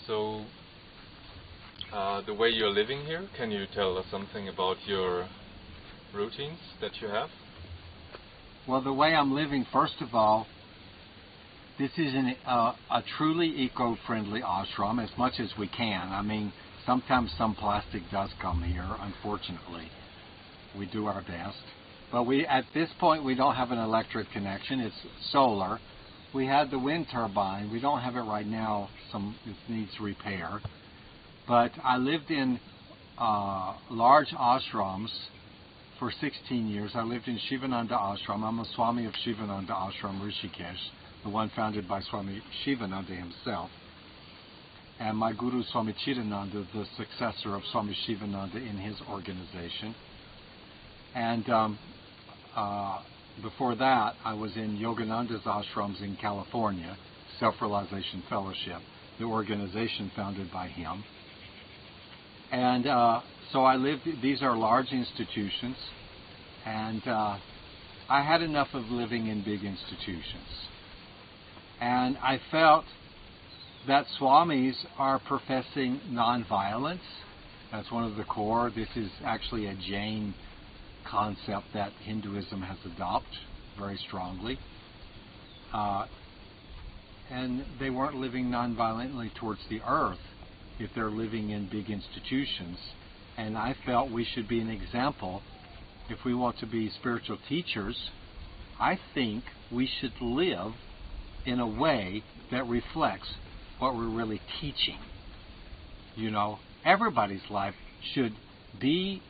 So, the way you're living here, can you tell us something about your routines that you have? Well, the way I'm living, first of all, this is a truly eco-friendly ashram as much as we can. I mean, sometimes some plastic does come here, unfortunately. We do our best. But at this point, we don't have an electric connection. It's solar. We had the wind turbine. We don't have it right now. It needs repair. But I lived in large ashrams for 16 years. I lived in Shivananda Ashram. I'm a Swami of Shivananda Ashram, Rishikesh, the one founded by Swami Shivananda himself. And my guru, Swami Bodhichitananda, the successor of Swami Shivananda in his organization. And before that, I was in Yogananda's ashrams in California, Self-Realization Fellowship, the organization founded by him. And so I lived, these are large institutions, and I had enough of living in big institutions. And I felt that Swamis are professing nonviolence. That's one of the core. This is actually a Jain concept that Hinduism has adopted very strongly. And they weren't living nonviolently towards the earth if they're living in big institutions. And I felt we should be an example. If we want to be spiritual teachers, I think we should live in a way that reflects what we're really teaching. You know, everybody's life should be,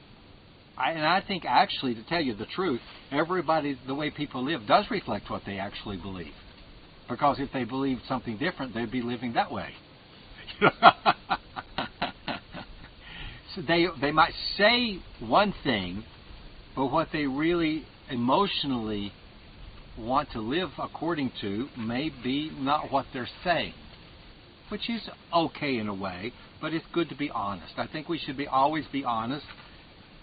and I think actually, to tell you the truth, the way people live does reflect what they actually believe. Because if they believed something different, they'd be living that way. So they might say one thing, but what they really emotionally want to live according to may be not what they're saying, which is okay in a way, but it's good to be honest. I think we should always be honest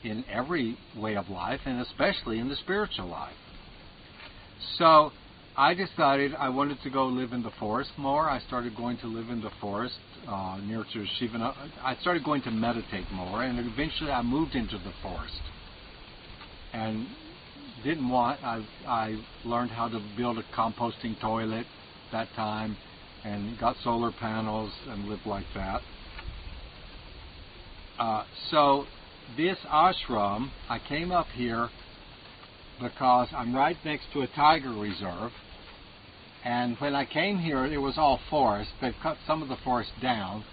in every way of life, and especially in the spiritual life. So I decided I wanted to go live in the forest more. I started going to live in the forest near to Shivananda. I started going to meditate more, and eventually I moved into the forest. And I learned how to build a composting toilet that time, and got solar panels and lived like that. So this ashram, I came up here because I'm right next to a tiger reserve. And when I came here, it was all forest. They've cut some of the forest down.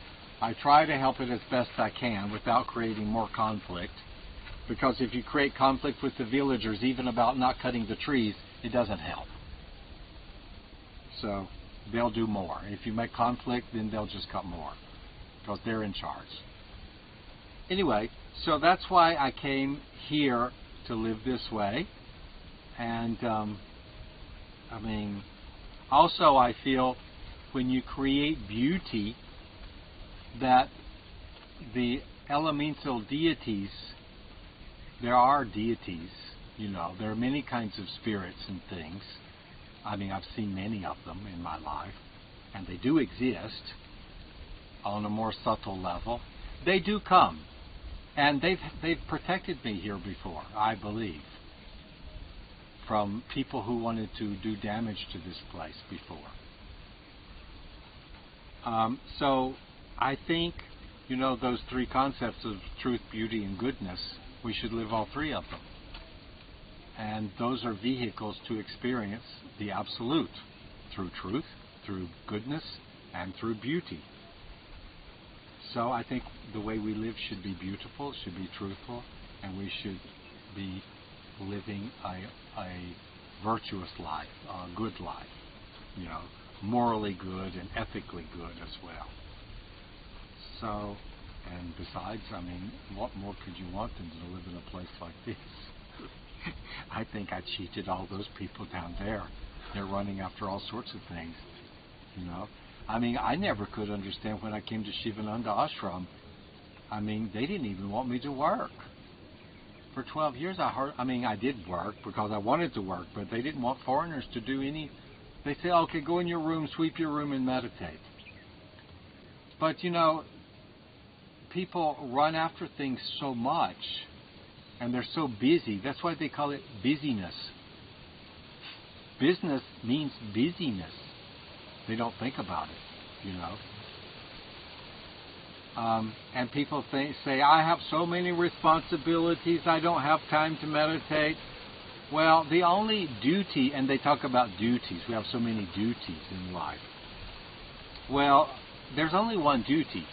I try to help it as best I can without creating more conflict. Because if you create conflict with the villagers, even about not cutting the trees, it doesn't help. So they'll do more. If you make conflict, then they'll just cut more. Because they're in charge. Anyway, so that's why I came here to live this way. And, I mean, also I feel when you create beauty, that the elemental deities, there are deities, you know, there are many kinds of spirits and things. I mean, I've seen many of them in my life, and they do exist on a more subtle level. They do come, and they've protected me here before, I believe, from people who wanted to do damage to this place before. So I think, you know, those three concepts of truth, beauty, and goodness, we should live all three of them. And those are vehicles to experience the absolute through truth, through goodness, and through beauty. So I think the way we live should be beautiful, should be truthful, and we should be living a virtuous life, a good life, you know, morally good and ethically good as well. So, and besides, I mean, what more could you want than to live in a place like this? I think I cheated all those people down there. They're running after all sorts of things, you know. I mean, I never could understand when I came to Shivananda Ashram. I mean, they didn't even want me to work. For 12 years, I did work because I wanted to work, but they didn't want foreigners to do any. They say, okay, go in your room, sweep your room, and meditate. But people run after things so much, and they're so busy. That's why they call it busyness. Business means busyness. They don't think about it, And people say, I have so many responsibilities, I don't have time to meditate. Well, the only duty, and they talk about duties, we have so many duties in life. Well, there's only one duty,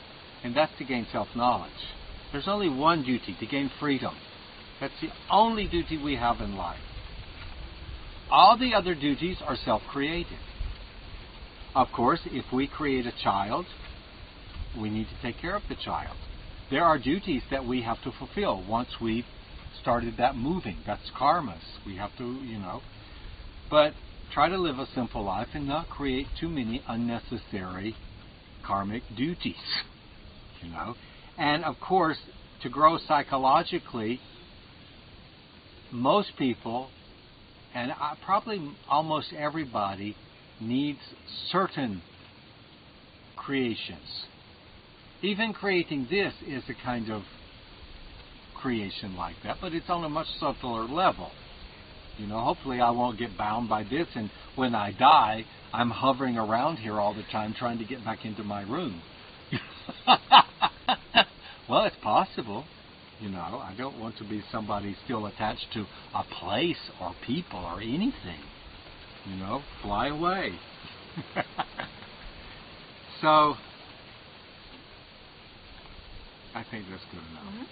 and that's to gain self-knowledge. There's only one duty, to gain freedom. That's the only duty we have in life. All the other duties are self-created. Of course, if we create a child, we need to take care of the child. There are duties that we have to fulfill once we've started that moving. That's karmas. We have to, But try to live a simple life and not create too many unnecessary karmic duties, And of course, to grow psychologically, most people, and probably almost everybody, needs certain creations. Even creating this is a kind of creation like that, but it's on a much subtler level. Hopefully I won't get bound by this, and when I die, I'm hovering around here all the time trying to get back into my room. Well, it's possible. I don't want to be somebody still attached to a place or people or anything. Fly away. So, I think that's good enough.